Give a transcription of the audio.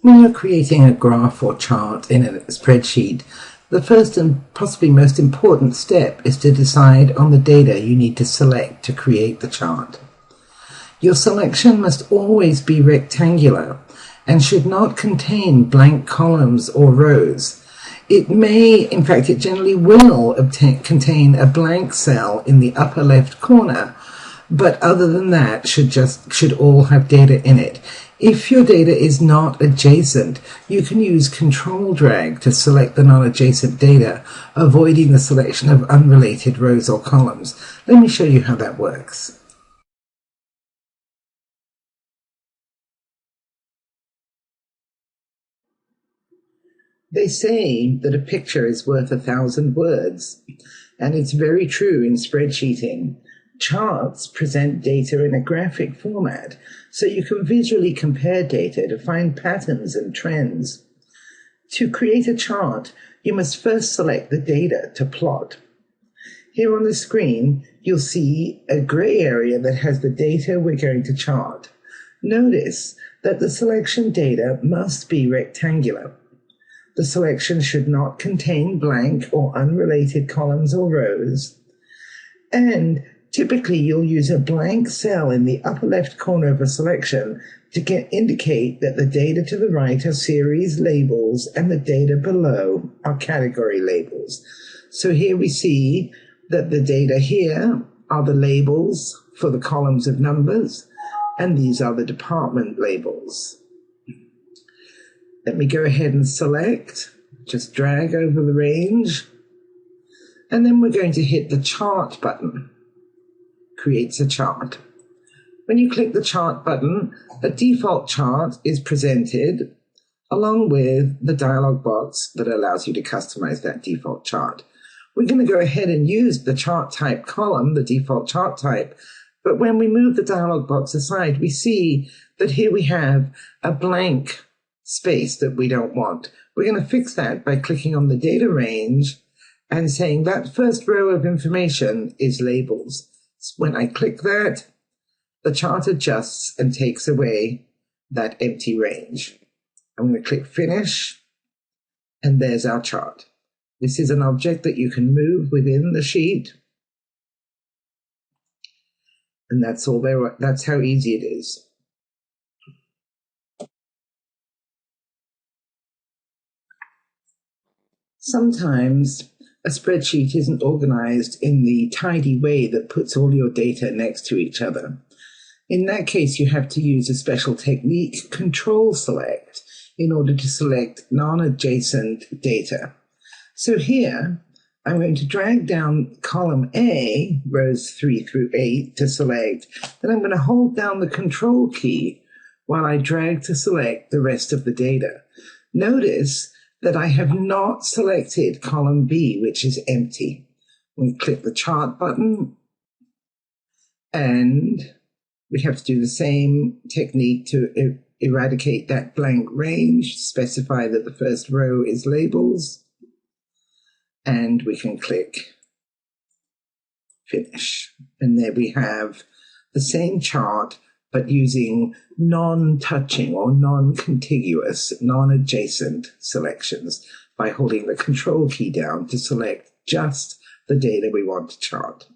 When you're creating a graph or chart in a spreadsheet, the first and possibly most important step is to decide on the data you need to select to create the chart. Your selection must always be rectangular and should not contain blank columns or rows. It may, in fact it generally will contain a blank cell in the upper left corner, but other than that should all have data in it. If your data is not adjacent, you can use control drag to select the non-adjacent data, avoiding the selection of unrelated rows or columns. Let me show you how that works. They say that a picture is worth 1,000 words, and it's very true in spreadsheeting. Charts present data in a graphic format, so you can visually compare data to find patterns and trends. To create a chart, you must first select the data to plot. Here on the screen, you'll see a gray area that has the data we're going to chart. Notice that the selection data must be rectangular. The selection should not contain blank or unrelated columns or rows, and typically, you'll use a blank cell in the upper left corner of a selection to indicate that the data to the right are series labels and the data below are category labels. So here we see that the data here are the labels for the columns of numbers, and these are the department labels. Let me go ahead and select, just drag over the range, and then we're going to hit the chart button. Creates a chart. When you click the chart button, a default chart is presented along with the dialog box that allows you to customize that default chart. We're going to go ahead and use the chart type column, the default chart type, but when we move the dialog box aside, we see that here we have a blank space that we don't want. We're going to fix that by clicking on the data range and saying that first row of information is labels. When I click that, the chart adjusts and takes away that empty range. I'm going to click Finish, and there's our chart. This is an object that you can move within the sheet, and that's all there. That's how easy it is. Sometimes a spreadsheet isn't organized in the tidy way that puts all your data next to each other. In that case, you have to use a special technique, Control Select, in order to select non-adjacent data. So here, I'm going to drag down column A, rows 3 through 8, to select. Then I'm going to hold down the Control key while I drag to select the rest of the data. Notice that I have not selected column B, which is empty. We click the chart button, and we have to do the same technique to eradicate that blank range, specify that the first row is labels, and we can click Finish. And there we have the same chart, but using non-touching or non-contiguous, non-adjacent selections by holding the Control key down to select just the data we want to chart.